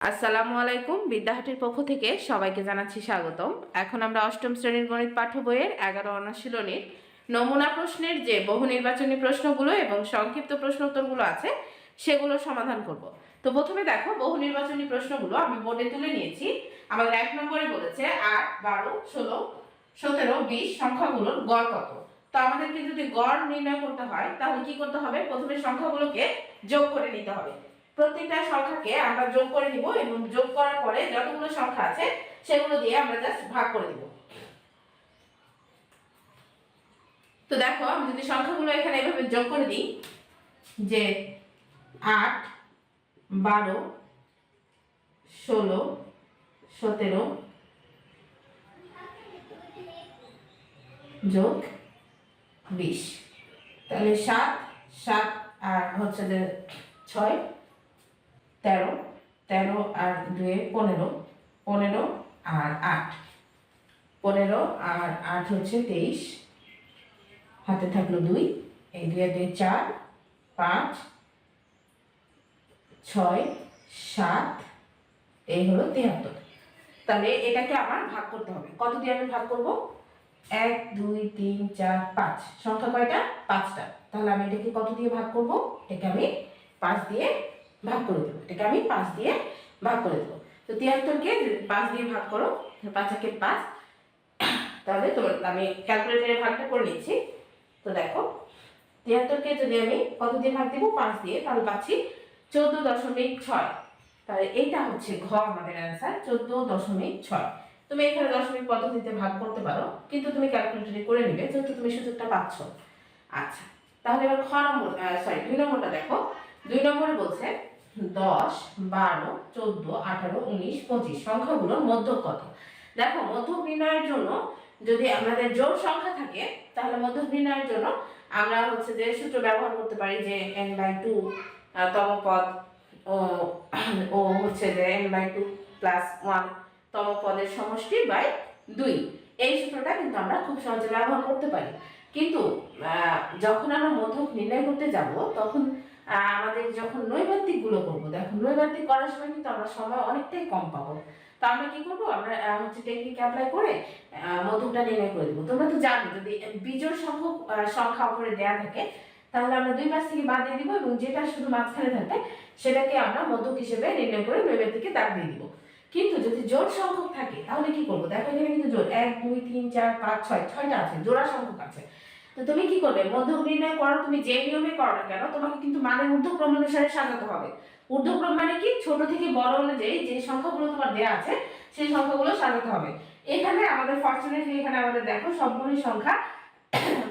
আসসালামু আলাইকুম। বিদ্যাহাটির পক্ষ থেকে সবাইকে জানাচ্ছি স্বাগতম। এখন আমরা অষ্টম শ্রেণীর গণিত পাঠ্য বইয়ের 11 অনুশীলনীর নমুনা প্রশ্নের যে বহু নির্বাচনী প্রশ্নগুলো এবং সংক্ষিপ্ত প্রশ্ন উত্তরগুলো আছে সেগুলো সমাধান করব। তো প্রথমে দেখো, বহু নির্বাচনী প্রশ্নগুলো আমি বোর্ডে তুলে নিয়েছি। আমাদের 1 নম্বরে বলেছে 8, 12, 16, 17, 20 সংখ্যাগুলোর গড় কত। তো আমাদেরকে যদি গড় নির্ণয় করতে হয় তাহলে কি করতে হবে? প্রথমে সংখ্যাগুলোকে যোগ করে নিতে হবে। প্রত্যেকটা সংখ্যাকে আমরা যোগ করে নিব এবং যোগ করার পরে যতগুলো সংখ্যা আছে সেগুলো দিয়ে আমরা জাস্ট ভাগ করে দিব। তো দেখো, আমি যদি সংখ্যাগুলো এখানে এভাবে যোগ করে দিই যে 8, 12, 16, 17 যোগ 20, তাহলে 7, 7 আর হচ্ছে যে 6, 13, 13 আর 2 15, 15 আর 8, 15 আর 8 হচ্ছে 23, হাতে থাকলো 2, এই 2 আর 2 4, 5, 6, 7, এই হলো 73। তাহলে এটাকে আমার ভাগ করতে হবে। কত দিয়ে আমি ভাগ করব? 1 2 3 4 5, সংখ্যা কয়টা? 5টা। তাহলে আমি এটাকে কত দিয়ে ভাগ করব? এটাকে আমি 5 দিয়ে ভাগ করে দেব। এটাকে আমি 5 দিয়ে ভাগ করে দেব। তো 73কে 5 দিয়ে ভাগ করো, 5 একে 5, তাহলে তোমার আমি ক্যালকুলেটরে ভাগটা করে নিচ্ছি। তো দেখো, 73কে যদি আমি কত দিয়ে ভাগ দেব? 5 দিয়ে, তাহলে পাচ্ছি 14.6। তাহলে এইটা হচ্ছে ঘ আমাদের অ্যান্সার, 14.6। তুমি এখানে দশমিক পদ্ধতিতে ভাগ করতে পারো, কিন্তু তুমি ক্যালকুলেটরে করে নিবে যেহেতু তুমি সুযোগটা পাচ্ছ। আচ্ছা, তাহলে এবার খ নম্বর, 2 নম্বরটা দেখো। 2 নম্বরে বলছে 10, 12, 14, 18, 19, 25 সংখ্যাগুলোর মধ্যক কত। দেখো, মধ্যক নির্ণয়ের জন্য যদি আমাদের জোড় সংখ্যা থাকে তাহলে মধ্যক নির্ণয়ের জন্য আমরা হচ্ছে যে সূত্র ব্যবহার করতে পারি যে n/2 তম পদ ও হচ্ছে যে n/2 + 1 তম পদের সমষ্টি বাই 2। এই সূত্রটা কিন্তু আমরা খুব সহজে ব্যবহার করতে পারি। কিন্তু যখন আমরা মধ্যক নির্ণয় করতে যাব তখন আমাদের যখন নৈর্ব্যক্তিক গুলো করবো, দেখো নৈর্ব্যক্তিক করার সময় কিন্তু আমরা সময় অনেকটাই কম পাবো। তো আমরা কি করবো? আমরা হচ্ছে টেকনিক অ্যাপ্লাই করে মধ্যকটা নির্ণয় করে দেবো। তোমরা তো জানো, যদি বিজোড় সংখ্যক সংখ্যা উপরে দেয়া থাকে তাহলে আমরা দুই পাশ থেকে বাদ দিয়ে দিব এবং যেটা শুধু মাঝখানে থাকে সেটাকে আমরা মধ্যক হিসেবে নির্ণয় করে নৈর্ব্যক্তিকে দাগ দিয়ে দিব। কিন্তু যদি জোড় সংখ্যক থাকে তাহলে কি করবো? দেখো, এখানে কিন্তু জোড় 1 2 3 4 5 6, 6টা আছে, জোড়া সংখ্যক আছে। তো তুমি কি করবে? মধ্যক নির্ণয় করো তুমি যে নিয়মে করো না কেন, তোমাকে কিন্তু মানের ঊর্ধ্বক্রম অনুসারে সাজাতে হবে। ঊর্ধ্বক্রম মানে কি? ছোট থেকে বড় অনুযায়ী যে সংখ্যাগুলো তোমার দেয়া আছে সেই সংখ্যাগুলো সাজাতে হবে। এখানে আমাদের ফরচুনেটলি এখানে আমাদের দেখো সবগুলো সংখ্যা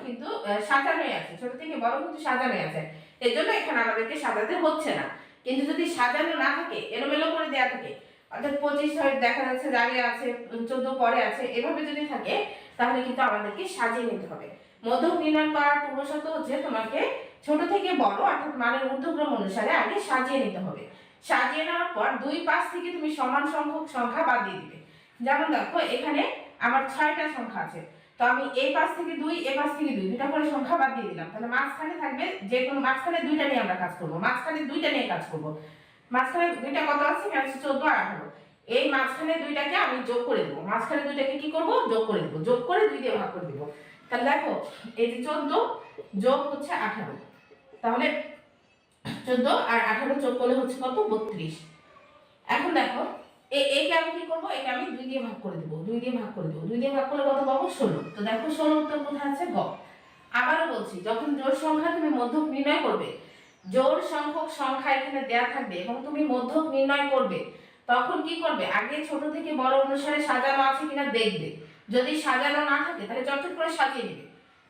কিন্তু সাজানোই আছে, ছোট থেকে বড় কিন্তু সাজানোই আছে। এর জন্য এখানে আমাদেরকে সাজাতে হচ্ছে না। কিন্তু যদি সাজানো না থাকে, এলোমেলো করে দেয়া থাকে, অর্থাৎ 25 হয় দেখা যাচ্ছে আগে আছে, 14 পরে আছে, এভাবে যদি থাকে তাহলে কিন্তু আমাদেরকে সাজিয়ে নিতে হবে। মধ্যক নির্ণয় করার পূর্বশর্ত হচ্ছে তোমাকে ছোট থেকে বড় অর্থাৎ মানের ঊর্ধ্বক্রম অনুসারে আগে সাজিয়ে নিতে হবে। সাজিয়ে নেওয়ার পর দুই পাশ থেকে তুমি সমান সংখ্যক সংখ্যা বাদ দিয়ে দিবে। যেমন দেখো, এখানে আমার 6টা সংখ্যা আছে, তো আমি এই পাশ থেকে 2, এই পাশ থেকে 2, দুটা করে সংখ্যা বাদ দিয়ে দিলাম। তাহলে মাঝখানে থাকবে যে কোনো মাঝখানে 2টা নিয়ে আমরা কাজ করব, মাঝখানে 2টা নিয়ে কাজ করব। মাঝখানে 2টা কত আছে? এখানে 14 আর 18। এই মাঝখানে 2টাকে আমি যোগ করে দেব, মাঝখানে 2টাকে কি করব? যোগ করে দেব, যোগ করে 2 দিয়ে ভাগ করে দেব। তাহলে দেখো, এই যে 14 যোগ হচ্ছে 18, তাহলে 14 আর 18 যোগ করলে হচ্ছে কত? 32। এখন দেখো, একে আমি কি করব? একে আমি 2 দিয়ে ভাগ করে দেব, 2 দিয়ে ভাগ করে দেব, 2 দিয়ে ভাগ করলে কত পাবো? 16। তো দেখো 16 উত্তর কোথায় আছে? গ। আবারও বলছি, যখন জোড় সংখ্যা তুমি মধ্যক নির্ণয় করবে, জোড় সংখ্যক সংখ্যা এখানে দেয়া থাকবে এবং তুমি মধ্যক নির্ণয় করবে, তখন কি করবে? আগে ছোট থেকে বড় অনুসারে সাজানো আছে কিনা দেখবে। যদি সাজানো না থাকে তাহলে চটচট করে সাজিয়ে নেবে।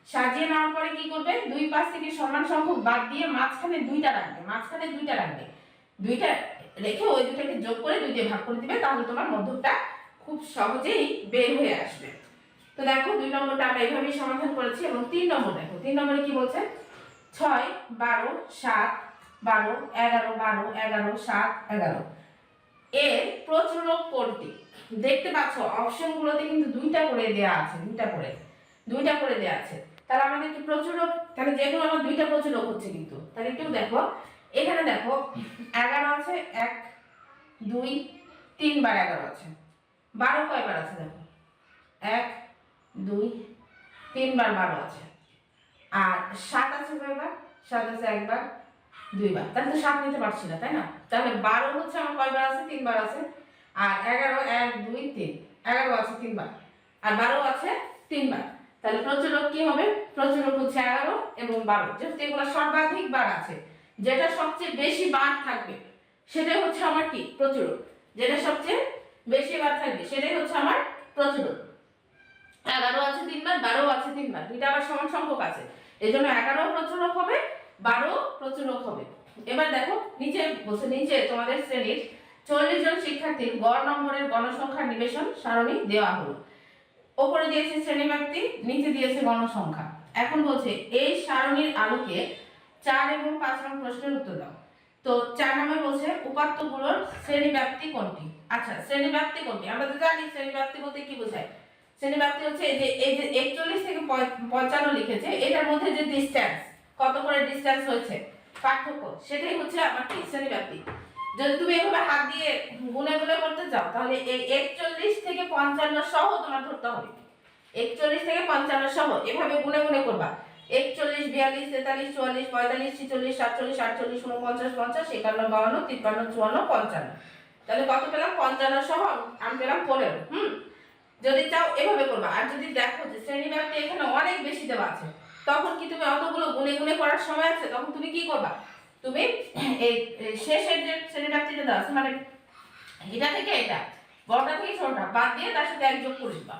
সাজিয়ে নেওয়ার পরে কি করবে? দুই পাশ থেকে সমান সংখ্যক বাদ দিয়ে মাঝখানে 2টা রাখবে, মাঝখানে 2টা রাখবে, 2টা রেখে ওই দুটাকে যোগ করে 2 দিয়ে ভাগ করে দিবে, তাহলে তোমার মধ্যকটা খুব সহজেই বের হয়ে আসবে। তো দেখো, 2 নম্বরটা আমরা এইভাবেই সমাধান করেছি। এবং 3 নম্বর দেখো, 3 নম্বরে কি বলছে? 6, 12, 7, 12, 11, 12, 11, 7, 11 এর প্রচুরক কোনটি? দেখতে পাচ্ছ অপশনগুলোতে কিন্তু 2টা করে দেয়া আছে, 2টা করে দেয়া আছে। তাহলে আমাদের কি প্রচুরক? তাহলে যেগুলো আমার 2টা প্রচুরক হচ্ছে কিন্তু, তাহলে একটু দেখো, এখানে দেখো 11 আছে 1, 2 3 বার 11 আছে। 12 কয়বার আছে দেখো, 1 2 3 বার 12 আছে। আর 7 আছে কয়বার, 7 আছে একবার 2 বার, তাহলে তো 7 নিতে পারছি না তাই না। তাহলে 12 হচ্ছে আমার কয়বার আছে, 3 বার আছে। আর 11 1 2 3, 11 আছে 3 বার, আর 12 আছে 3 বার। তাহলে প্রচুরক কি হবে, প্রচুরক হচ্ছে 11 এবং 12, যেহেতু এগুলো সর্বাধিক বার আছে, যেটা সবচেয়ে বেশি বার থাকবে সেটাই হচ্ছে আমার কি প্রচুরক, যেটা সবচেয়ে বেশি বার থাকবে সেটাই হচ্ছে আমার প্রচুরক। 11 আছে 3 বার, 12 আছে 3 বার, দুইটা আবার সমান সংখ্যক আছে, এই জন্য 11 প্রচুরক হবে, 12 প্রচুরক হবে। এবার দেখো নিচে বসে, নিচে তোমাদের শ্রেণীর 40 জন শিক্ষার্থীর গড় নম্বরের গণসংখ্যা নিবেশন সারণী দেওয়া হলো। উপরে দিয়েছে শ্রেণীব্যাপ্তি, নিচে দিয়েছে গণসংখ্যা। এখন বলছে এই সারণীর আলোকে 4 এবং 5 নং প্রশ্নের উত্তর দাও। তো 4 নম্বরে বলছে উপাত্তগুলোর শ্রেণীব্যাপ্তি কোনটি। আচ্ছা, শ্রেণীব্যাপ্তি কোনটি আমরা তো জানি, শ্রেণীব্যাপ্তি বলতে কি বোঝায়। শ্রেণীব্যাপ্তি হচ্ছে এই যে 41 থেকে 55 লিখেছে, এটার মধ্যে যে ডিসটেন্স, কত করে ডিসটেন্স হয়েছে, পার্থক্য, সেটাই হচ্ছে আমার কি শ্রেণীব্যাপ্তি। যদি তুমি এভাবে হাত দিয়ে গুনে গুনে করতে চাও তাহলে এই 41 থেকে 55 সহ তোমার ধরতে হবে। 41 থেকে 55 সহ এভাবে গুনে গুনে করবা। 41 42 43 44 45 46 47 48 49 50 51 52 53 54 55, তাহলে কত পেলাম, 55 সহ আমি পেলাম 15। যদি চাও এভাবে করবা। আর যদি দেখো যে শ্রেণীব্যাপ্তি এখানে অনেক বেশি দেওয়া আছে, তখন কি তুমি অতগুলো গুনে গুনে করার সময় আছে, তখন তুমি কি করবা, তুমি এই শেষের যে শ্রেণীব্যাপ্তিটা দেওয়া আছে, মানে এটা থেকে এটা, বড়টা থেকে ছোটটা বাদ দিয়ে তার সাথে 1 যোগ করে দিবা,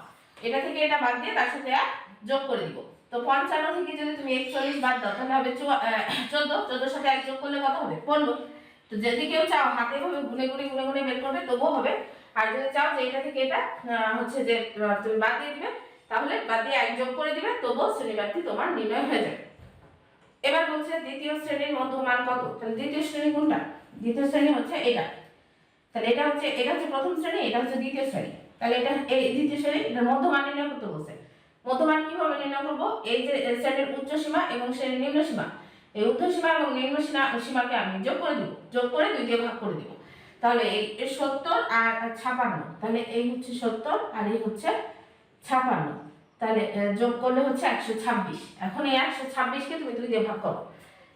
এটা থেকে এটা বাদ দিয়ে তার সাথে 1 যোগ করে দিব। তো 55 থেকে যদি তুমি 41 বাদ দাও তাহলে হবে 14, 14 সাথে 1 যোগ করলে কত হবে, 15। তো যদি কেউ চাও হাতে ভাবে গুনে গুনে গুনে গুনে বের করবে তবুও হবে। আর যদি চাও যে এটা থেকে এটা হচ্ছে যে তুমি বাদ দিয়ে দিবে, তাহলে বাদ দিয়ে 1 যোগ করে দিবে, তবুও শ্রেণীব্যাপ্তি তোমার নির্ণয় হয়ে যাবে। এবার বলছে দ্বিতীয় শ্রেণীর মধ্যমান কত। তাহলে দ্বিতীয় শ্রেণী কোনটা, দ্বিতীয় শ্রেণী হচ্ছে এটা। তাহলে এটা হচ্ছে প্রথম শ্রেণী, এটা হচ্ছে দ্বিতীয় শ্রেণী। তাহলে এটা এই দ্বিতীয় শ্রেণী, এটা মধ্যমান নির্ণয় করতে বলছে। মধ্যমান কিভাবে নির্ণয় করব, এই যে শ্রেণীর উচ্চ সীমা এবং শ্রেণীর নিম্ন সীমা, এই উচ্চ সীমা এবং নিম্ন সীমাকে আমি যোগ করে দিব, যোগ করে 2 দিয়ে ভাগ করে দিব। তাহলে এই 70 আর 56, তাহলে এই হচ্ছে 70 আর এই হচ্ছে 56, তাহলে যোগ করলে হচ্ছে 126। এখন এই 126 কে তুমি 2 দিয়ে ভাগ করো,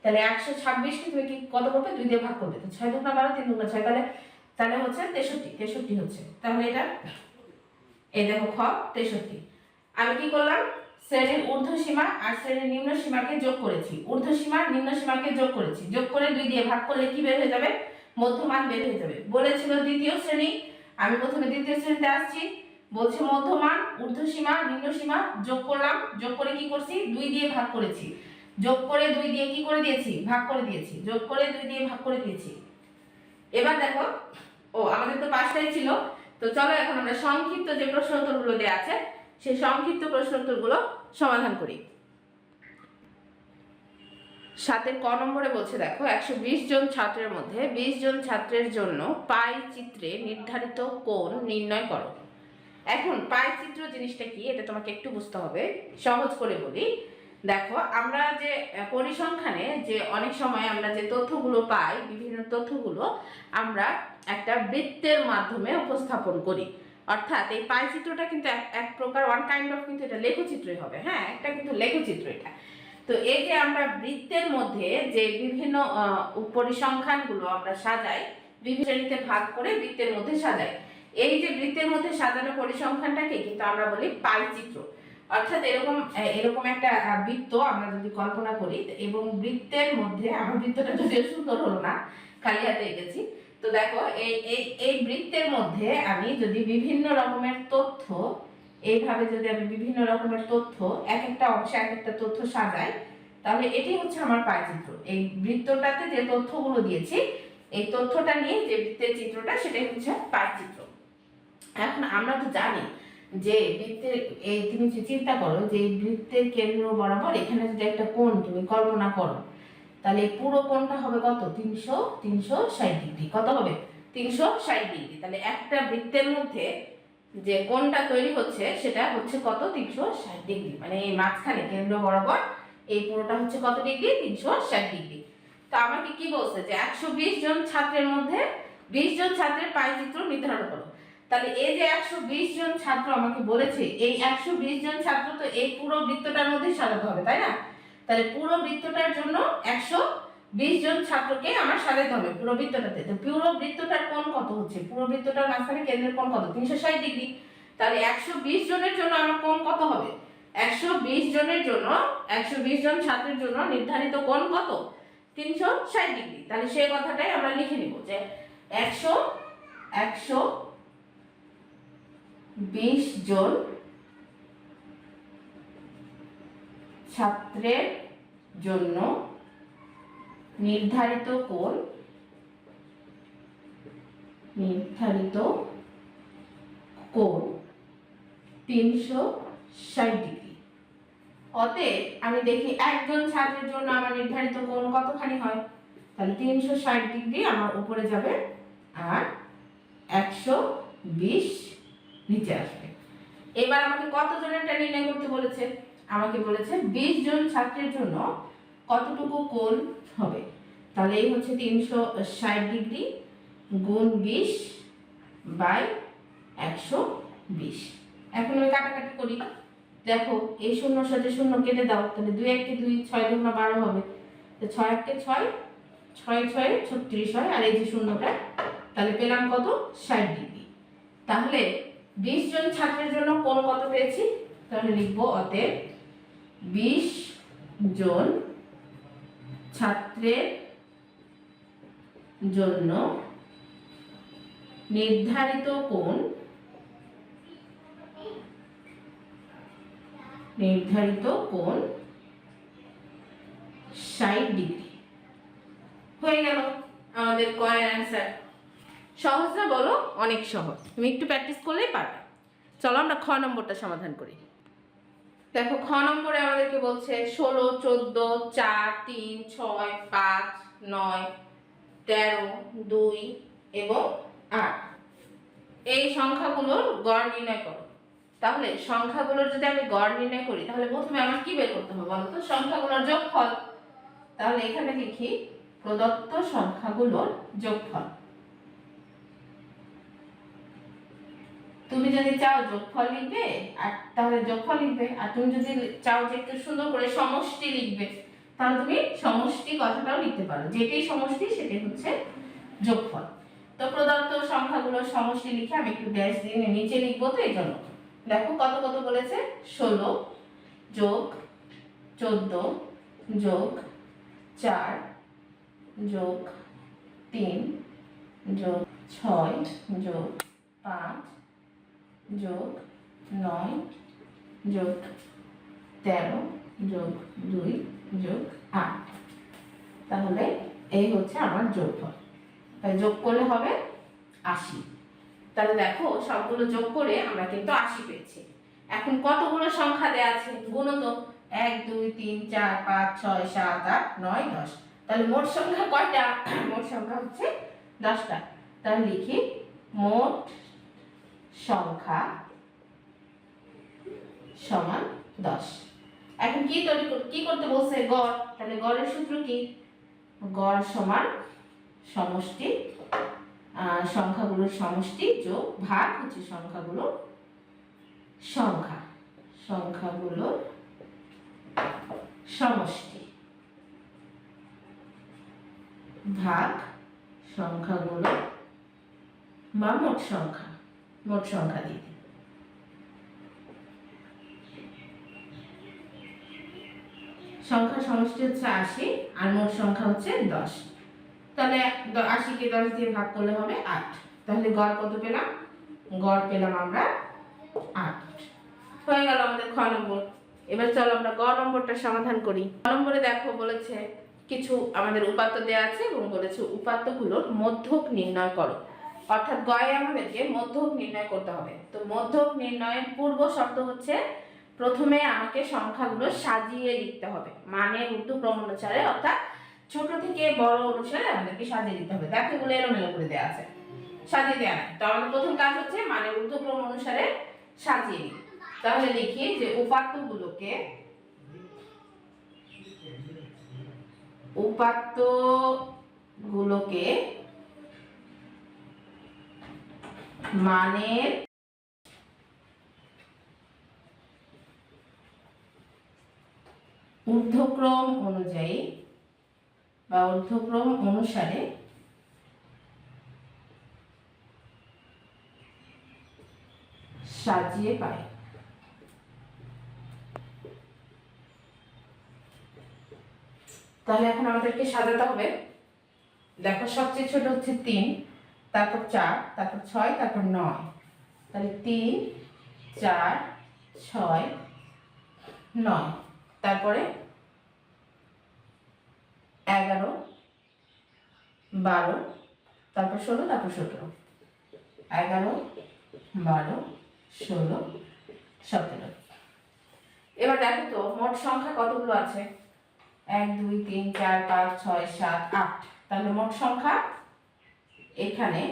তাহলে 126 কে তুমি কি কত করবে, 2 দিয়ে ভাগ করবে। তো 6 দুগুণা 12, 3 দুগুণা 6, তাহলে হচ্ছে 63 হচ্ছে। তাহলে এটা এই দেখো খ 63। আমি কি করলাম, শ্রেণীর ঊর্ধ্ব সীমা আর শ্রেণীর নিম্ন সীমাকে যোগ করেছি, ঊর্ধ্ব সীমা নিম্ন সীমাকে যোগ করেছি, যোগ করে 2 দিয়ে ভাগ করলে কি বের হয়ে যাবে, মধ্যমান বের হয়ে যাবে। বলেছিল দ্বিতীয় শ্রেণী, আমি প্রথমে দ্বিতীয় শ্রেণীতে আসছি, বলছে মধ্যমান ঊর্ধ্ব সীমা নিম্ন সীমা যোগ করলাম, যোগ করে কি করছি, 2 দিয়ে ভাগ করেছি, যোগ করে 2 দিয়ে কি করে দিয়েছি, ভাগ করে দিয়েছি, যোগ করে 2 দিয়ে ভাগ করে দিয়েছি। এবার দেখো, ও আমাদের তো 5টাই ছিল, তো চলো এখন আমরা সংক্ষিপ্ত যে প্রশ্ন উত্তরগুলো দেয়া আছে সেই সংক্ষিপ্ত প্রশ্ন উত্তরগুলো সমাধান করি। 7 ক নম্বরে বলছে দেখো 120 জন ছাত্রের মধ্যে 20 জন ছাত্রের জন্য পাই চিত্রে নির্ধারিত কোণ নির্ণয় করো। এখন পাই চিত্র জিনিসটা কি এটা তোমাকে একটু বুঝতে হবে। সহজ করে বলি, দেখো আমরা যে পরিসংখ্যানে যে অনেক সময় আমরা যে তথ্যগুলো পাই, বিভিন্ন তথ্যগুলো আমরা একটা বৃত্তের মাধ্যমে উপস্থাপন করি। অর্থাৎ এই পাই চিত্রটা কিন্তু এক প্রকার ওয়ান কাইন্ড অফ কিন্তু এটা লেখচিত্রই হবে, হ্যাঁ একটা কিন্তু লেখচিত্র এটা। তো এই যে আমরা বৃত্তের মধ্যে যে বিভিন্ন পরিসংখ্যানগুলো আমরা সাজাই, বিভিন্ন শ্রেণীতে ভাগ করে বৃত্তের মধ্যে সাজাই, এই যে বৃত্তের মধ্যে সাজানো পরিসংখ্যানটাকে কিন্তু আমরা বলি পাই চিত্র। অর্থাৎ এরকম একটা বৃত্ত আমরা যদি কল্পনা করি এবং বৃত্তের মধ্যে, আমার বৃত্তটা যদিও সুন্দর হলো না, খালি হাতে এঁকেছি। তো দেখো এই বৃত্তের মধ্যে আমি যদি বিভিন্ন রকমের তথ্য, এইভাবে যদি আমি বিভিন্ন রকমের তথ্য এক একটা অংশে এক একটা তথ্য সাজাই, তাহলে এটি হচ্ছে আমার পাই চিত্র। এই বৃত্তটাতে যে তথ্যগুলো দিয়েছি, এই তথ্যটা নিয়ে যে বৃত্তের চিত্রটা, সেটাই হচ্ছে পাই চিত্র। এখন আমরা তো জানি যে বৃত্তের তুমি চিন্তা করো যে বৃত্তের কেন্দ্র বরাবর এখানে যদি একটা কোণ তুমি কল্পনা করো, তাহলে পুরো কোণটা হবে কত, 360 ডিগ্রি। কত হবে, 360 ডিগ্রি। তাহলে একটা বৃত্তের মধ্যে যে কোণটা তৈরি হচ্ছে সেটা হচ্ছে কত, 360 ডিগ্রি। মানে এই মাঝখানে কেন্দ্র বরাবর এই পুরোটা হচ্ছে কত ডিগ্রি, 360 ডিগ্রি। তো আমাকে কি বলছে যে 120 জন ছাত্রের মধ্যে 20 জন ছাত্রের পায়চিত্র নির্ধারণ করো। তাহলে এই যে 120 জন ছাত্র আমাকে বলেছে, এই 120 জন ছাত্র তো এই পুরো বৃত্তটার মধ্যে সাজাতে হবে, তাই না? তাহলে পুরো বৃত্তটার জন্য 120 জন ছাত্রকে আমার সাজাতে হবে পুরো বৃত্তটাতে। তো পুরো বৃত্তটার কোণ কত হচ্ছে? পুরো বৃত্তটার মাঝখানে কেন্দ্রের কোণ কত? 360 ডিগ্রি। তাহলে 120 জনের জন্য আমার কোণ কত হবে? 120 জনের জন্য, 120 জন ছাত্রের জন্য নির্ধারিত কোণ কত? 360 ডিগ্রি। তাহলে সেই কথাটাই আমরা লিখে নিব যে 120 জন ছাত্রের জন্য নির্ধারিত কোণ 360 ডিগ্রি। অতএব আমি দেখি একজন ছাত্রের জন্য আমার নির্ধারিত কোণ কতখানি হয়? তাহলে 360 ডিগ্রি আমার উপরে যাবে আর 120 নিচে আসবে। এবার আমাকে কত জনেরটা নির্ণয় করতে বলেছে? আমাকে বলেছে 20 জন ছাত্রের জন্য কতটুকু কোণ হবে। তাহলে এই হচ্ছে 360 ডিগ্রি গুণ 20 বাই 120। এখন আমি কাটাকাটি করি। দেখো এই শূন্যর সাথে শূন্য কেটে দাও, তাহলে 2 1 কে 2, 6 2 12 হবে। তো 6 1 কে 6, 6 6 36 হয়, আর এই যে শূন্যটা, তাহলে পেলাম কত? 60 ডিগ্রি। তাহলে 20 জন ছাত্রের জন্য কোণ কত পেয়েছি? তাহলে লিখব অতএব 20 জন ছাত্রের জন্য নির্ধারিত কোণ 60 ডিগ্রি। হয়ে গেল আমাদের কয়ের অ্যান্সার। সহজ না বলো? অনেক সহজ, তুমি একটু প্র্যাকটিস করলেই পারবে। চলো আমরা খ নম্বরটা সমাধান করি। দেখো খ নম্বরে আমাদেরকে বলছে 16 14 4 3 6 5 9 13 2 এবং 8 এই সংখ্যাগুলোর গড় নির্ণয় করো। তাহলে সংখ্যাগুলোর যদি আমি গড় নির্ণয় করি, তাহলে প্রথমে আমার কি বের করতে হবে বলো তো? সংখ্যাগুলোর যোগফল। তাহলে এখানে লিখি প্রদত্ত সংখ্যাগুলোর যোগফল। তুমি যদি চাও যোগফল লিখবে, আর তাহলে যোগফল লিখবে, আর তুমি যদি চাও যে একটু সুন্দর করে সমষ্টি লিখবে, তাহলে তুমি সমষ্টি কথাটাও লিখতে পারো। যেটাই সমষ্টি সেটাই হচ্ছে যোগফল। তো প্রদত্ত সংখ্যাগুলোর সমষ্টি লিখে আমি একটু ড্যাশ দিয়ে নিচে লিখবো, তো এই জন্য দেখো কত কত বলেছে। 16 যোগ 14 যোগ 4 যোগ 3 যোগ 6 যোগ 5 যোগ 9 যোগ 13 যোগ 2 যোগ 8। তাহলে এই হচ্ছে আমার যোগফল। তাই যোগ করলে হবে 80। তাহলে দেখো সবগুলো যোগ করে আমরা কিন্তু 80 পেয়েছি। এখন কতগুলো সংখ্যা দেয়া আছে? গুণ তো 1 2 3 4 5 6 7 8 9 10। তাহলে মোট সংখ্যা কয়টা? মোট সংখ্যা হচ্ছে 10টা। তাহলে লিখি মোট সংখ্যা সমান 10। এখন কি করতে বলছে? গড়। তাহলে গড়ের সূত্র কি? গড় সমান সমষ্টি, সংখ্যাগুলোর সমষ্টি যোগ ভাগ হচ্ছে সংখ্যাগুলোর সংখ্যাগুলোর সমষ্টি ভাগ সংখ্যাগুলো বা মোট সংখ্যা দিয়ে দিই। সংখ্যা সমষ্টি হচ্ছে 80 আর মোট সংখ্যা হচ্ছে 10। তাহলে 80 কে 10 দিয়ে ভাগ করলে হবে 8। তাহলে গড় কত পেলাম? গড় পেলাম আমরা 8। হয়ে গেল আমাদের খ নম্বর। এবার চলো আমরা গ নম্বরটা সমাধান করি। গ নম্বরে দেখো বলেছে কিছু আমাদের উপাত্ত দেওয়া আছে এবং বলেছে উপাত্তগুলোর মধ্যক নির্ণয় করো। অর্থাৎ গয়ে আমাদেরকে মধ্যক নির্ণয় করতে হবে। তো মধ্যক নির্ণয়ের পূর্ব শর্ত হচ্ছে প্রথমে আমাকে সংখ্যাগুলো সাজিয়ে লিখতে হবে, মানে ঊর্ধ্বক্রম অনুসারে, অর্থাৎ ছোট থেকে বড় অনুসারে আমাদেরকে সাজিয়ে দিতে হবে। দেখো এগুলো এলোমেলো করে দেওয়া আছে, সাজিয়ে দেওয়া নাই। তো আমাদের প্রথম কাজ হচ্ছে মানে ঊর্ধ্বক্রম অনুসারে সাজিয়ে নিই। তাহলে লিখি যে উপাত্তগুলোকে মানের ঊর্ধ্বক্রম অনুযায়ী বা ঊর্ধ্বক্রম অনুসারে সাজিয়ে পাই। তাহলে এখন আমাদেরকে সাজাতে হবে। দেখো সবচেয়ে ছোট হচ্ছে 3, তারপর 4, তারপর 6, তারপর 9। তাহলে 3, 4, 6, 9, তারপরে 11, 12, তারপর 16, তারপর 17। 11, 12, 16, 17। এবার দেখো তো মোট সংখ্যা কতগুলো আছে? 1 2 3 4 5 6 7 8। তাহলে মোট সংখ্যা এখানে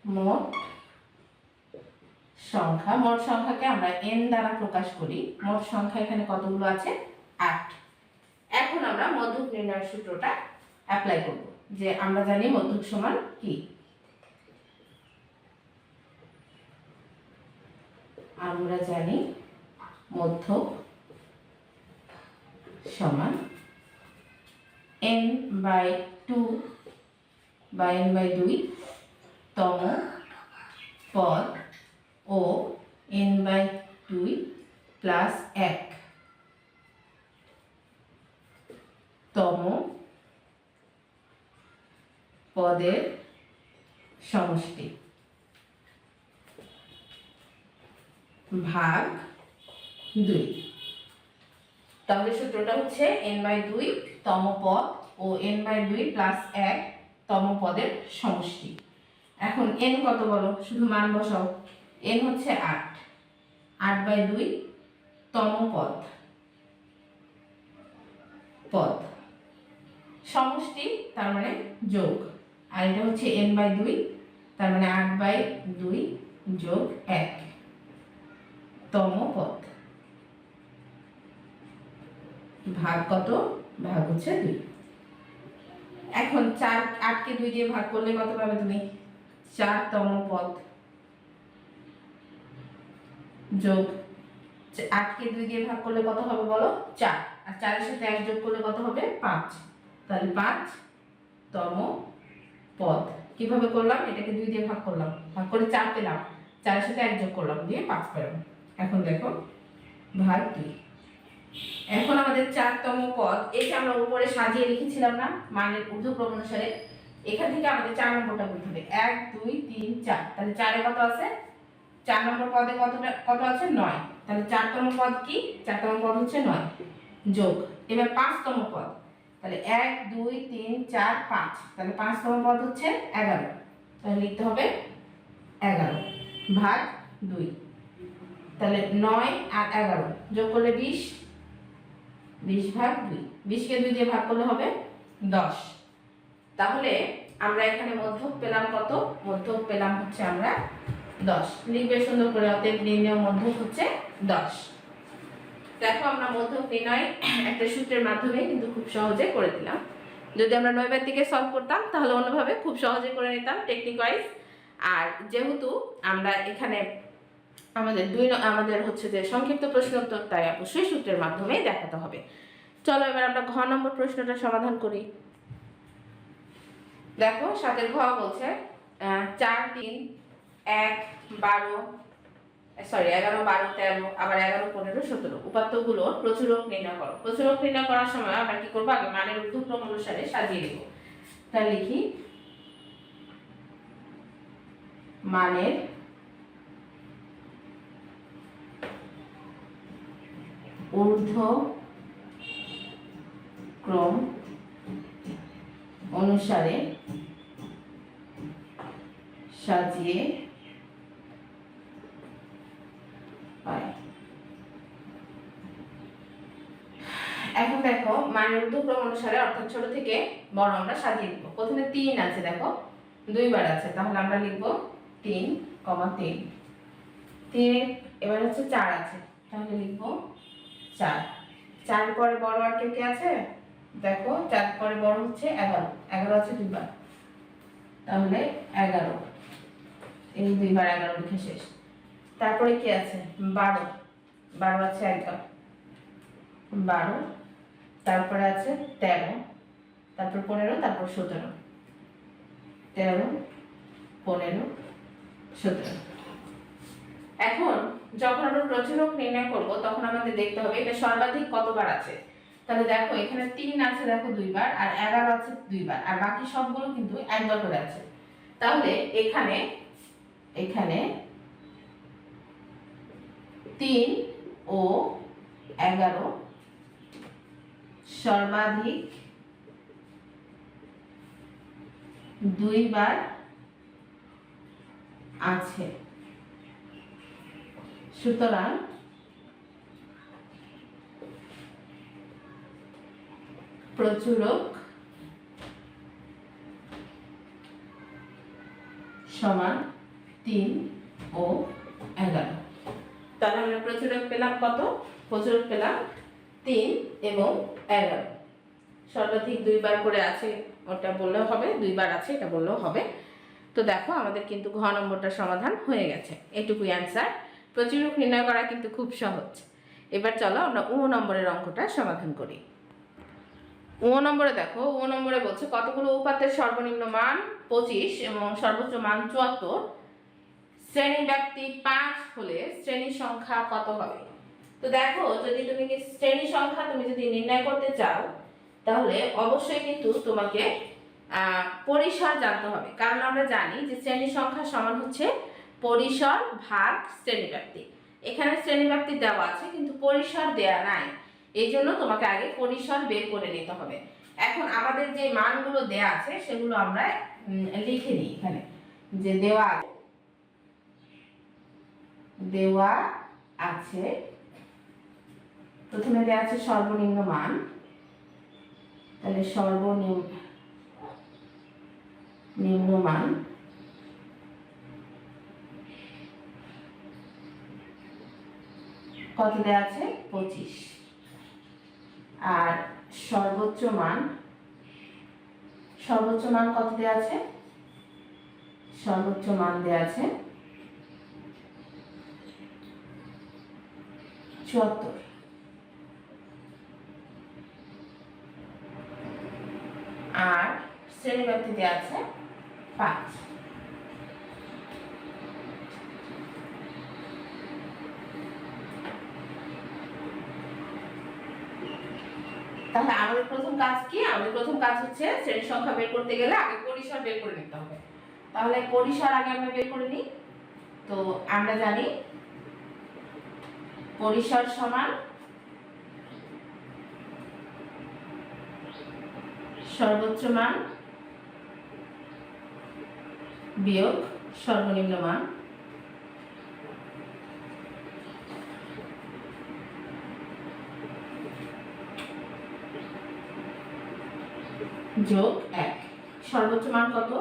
মোট সংখ্যাকে আমরা n দ্বারা প্রকাশ করি। মোট সংখ্যা এখানে কতগুলো আছে? 8। এখন আমরা মধ্যক নির্ণয়ের সূত্রটা অ্যাপ্লাই করব, যে আমরা জানি মধ্যক সমান কি। আমরা জানি মধ্যক সমান n/2 বা n/2 তম পদ ও n/2 প্লাস 1 তম পদের সমষ্টি ভাগ 2। তাহলে সূত্রটা হচ্ছে n/2 তম পদ ও n/2 প্লাস 1 তম পদের সমষ্টি। এখন n কত বলো? শুধু মান বসাও। n হচ্ছে 8, 8/2 তম পদ সমষ্টি, তার মানে যোগ। আর এটা হচ্ছে n/2, তার মানে 8/2 যোগ 1 তম পদ ভাগ কত? ভাগ হচ্ছে 2। এখন 8 কে 2 দিয়ে ভাগ করলে কত পাবে তুমি? 4 তম পদ যোগ 8 কে 2 দিয়ে ভাগ করলে কত হবে বলো? 4। আর 4 এর সাথে 1 যোগ করলে কত হবে? 5। তাহলে 5 তম পদ। কিভাবে করলাম? এটাকে 2 দিয়ে ভাগ করলাম, ভাগ করে 4 পেলাম, 4 এর সাথে 1 যোগ করলাম, দিয়ে 5 পেলাম। এখন দেখো ভাগ 2। এখন আমাদের 4 তম পদ, এই যে আমরা উপরে সাজিয়ে লিখেছিলাম না মানের ঊর্ধ্বক্রম অনুসারে, এখান থেকে আমাদের 4 নম্বরটা করতে হবে। 1 2 3 4। তাহলে 4 এ কত আছে? 4 নম্বর পদে কত আছে? 9। তাহলে 4 তম পদ কি? 4 তম পদ হচ্ছে 9 যোগ। এবার 5 তম পদ, তাহলে 1 2 3 4 5। তাহলে 5 তম পদ হচ্ছে 11। তাহলে লিখতে হবে 11 ভাগ 2। তাহলে 9 আর 11 যোগ করলে 20, 20 ভাগ 2। 20 কে 2 দিয়ে ভাগ করলে হবে 10। তাহলে আমরা এখানে মধ্যক পেলাম কত? মধ্যক পেলাম হচ্ছে আমরা 10। লিখবে সুন্দর করে, অতএব নির্ণয় মধ্যক হচ্ছে 10। দেখো আমরা মধ্যক নির্ণয় একটা সূত্রের মাধ্যমে কিন্তু খুব সহজে করে দিলাম। যদি আমরা নৈবেদ্যিকে সলভ করতাম তাহলে অন্যভাবে খুব সহজে করে নিতাম টেকনিক ওয়াইজ। আর যেহেতু আমরা এখানে আমাদের হচ্ছে যে সংক্ষিপ্ত প্রশ্ন উত্তর, তাই অবশ্যই সূত্রের মাধ্যমে দেখাতে হবে। চলো এবার আমরা ঘ নম্বর প্রশ্নটা সমাধান করি। দেখো 7 ঘ বলছে 4 3 1 12 11 12 13 আবার 11 15 17 উপাত্তগুলোর প্রচুরক নির্ণয় করো। প্রচুরক নির্ণয় করার সময় আমরা কি করব? আগে মানের ঊর্ধ্বক্রম অনুসারে সাজিয়ে দেব। তাহলে লিখি মানের ঊর্ধ্বক্রম অনুসারে সাজিয়ে পাই। এখন দেখো মানের ঊর্ধ্বক্রম অনুসারে অর্থাৎ ছোট থেকে বড় আমরা সাজিয়ে দিব। প্রথমে 3 আছে, দেখো 2 বার আছে, তাহলে আমরা লিখব 3, 3। 3 এবার হচ্ছে 4 আছে, তাহলে লিখব 4। 4 পরে বড় আর কে আছে? দেখো 4 পরে বড় হচ্ছে 11, 11 আছে 2 বার, তাহলে 11, এই 2 বার 11 লিখে শেষ। তারপরে কি আছে 12, 12 আছে একবার 12, তারপরে আছে 13, তারপর 15, তারপর 17, 13, 15, 17। এখন যখন আমরা প্রচুরক নির্ণয় করব তখন আমাদের দেখতে হবে এটা সর্বাধিক কতবার আছে। তাহলে দেখো এখানে 3 আছে, দেখো 2 বার, আর 11 আছে 2 বার, আর বাকি সবগুলো কিন্তু একবার করে আছে। তাহলে এখানে 3 ও 11 সর্বাধিক 2 বার আছে। সুতরাং প্রচুরক সমান 3 ও 11। তাহলে আমরা প্রচুরক পেলাম কত? প্রচুরক পেলাম 3 এবং 11। সর্বাধিক 2 বার করে আছে ওটা বললেও হবে, 2 বার আছে এটা বললেও হবে। তো দেখো আমাদের কিন্তু ঘ নম্বরটা সমাধান হয়ে গেছে। এটুকুই অ্যান্সার। প্রচুরক নির্ণয় করা কিন্তু খুব সহজ। এবার চলো আমরা ও নম্বরের অঙ্কটা সমাধান করি। ও নম্বরে দেখো, ও নম্বরে বলছে কতগুলো উপাত্তের সর্বনিম্ন মান 25 এবং সর্বোচ্চ মান 74, শ্রেণী ব্যক্তি 5 হলে শ্রেণী সংখ্যা কত হবে? তো দেখো যদি তুমি শ্রেণী সংখ্যা তুমি যদি নির্ণয় করতে চাও তাহলে অবশ্যই কিন্তু তোমাকে পরিসর জানতে হবে, কারণ আমরা জানি যে শ্রেণী সংখ্যা সমান হচ্ছে পরিসর ভাগ শ্রেণী ব্যক্তি। এখানে শ্রেণী ব্যক্তি দেওয়া আছে কিন্তু পরিসর দেয়া নাই, এই জন্য তোমাকে আগে পরিসর বের করে নিতে হবে। এখন আমাদের যে মানগুলো দেয়া আছে সেগুলো আমরা লিখে নিই। এখানে যে দেওয়া আছে প্রথমে দেওয়া আছে সর্বনিম্ন মান, তাহলে সর্বনিম্ন মান কত দেওয়া আছে 25, আর সর্বোচ্চ মান কত দেওয়া আছে? সর্বোচ্চ মান দেওয়া আছে 74, আর শ্রেণী ব্যক্তি দেওয়া আছে 5। তাহলে আমাদের প্রথম কাজ কি? আমাদের প্রথম কাজ হচ্ছে শ্রেণী সংখ্যা বের করতে গেলে আগে পরিসর বের করে নিতে হবে। তাহলে পরিসর আগে আমরা বের করে নিই। তো আমরা জানি পরিসর সমান সর্বোচ্চ মান বিয়োগ সর্বনিম্ন মান যোগ 1। সর্বোচ্চ মান কত?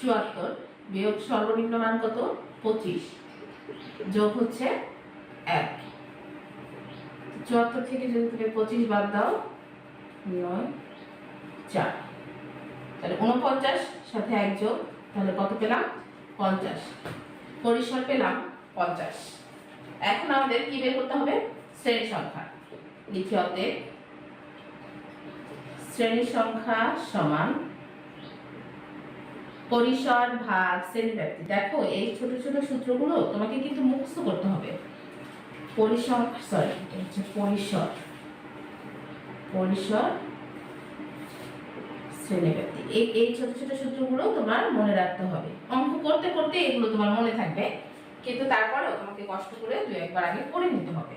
74 বিয়োগ সর্বনিম্ন মান কত? 25 যোগ হচ্ছে 1। 74 থেকে যদি তুমি 25 বাদ দাও 9, 4, তাহলে 49 সাথে 1 যোগ, তাহলে কত পেলাম? 50। পরিসর পেলাম 50। এখন আমাদের কি বের করতে হবে? শ্রেণী সংখ্যা। লিখি অতএব শ্রেণী সংখ্যা সমান পরিসর ভাগ শ্রেণী ব্যক্তি। দেখো এই ছোট ছোট সূত্রগুলো তোমাকে কিন্তু মুখস্থ করতে হবে। পরিসর শ্রেণী ব্যক্তি, এই ছোট ছোট সূত্রগুলো তোমার মনে রাখতে হবে। অঙ্ক করতে করতে এগুলো তোমার মনে থাকবে, কিন্তু তারপরেও তোমাকে কষ্ট করে 2-1 বার আগে পড়ে নিতে হবে।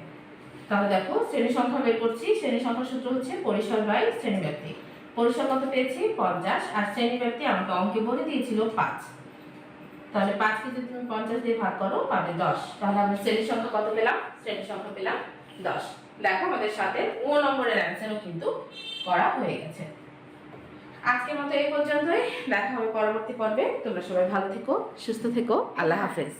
তাহলে দেখো শ্রেণী সংখ্যা বের করছি। শ্রেণী সংখ্যা সূত্র হচ্ছে পরিসর বাই শ্রেণী ব্যক্তি। পরিসর কত পেয়েছি? 50, আর শ্রেণী ব্যক্তি আমাকে অঙ্কে বলে দিয়েছিল 5। তাহলে 5 কে যদি তুমি 50 দিয়ে ভাগ করো পাবে 10। তাহলে আমরা শ্রেণী সংখ্যা কত পেলাম? শ্রেণী সংখ্যা পেলাম 10। দেখো আমাদের সাথে ও নম্বরের অ্যান্সারও কিন্তু করা হয়ে গেছে। আজকের মতো এই পর্যন্তই, দেখা হবে পরবর্তী পর্বে। তোমরা সবাই ভালো থেকো, সুস্থ থেকো। আল্লাহ হাফেজ।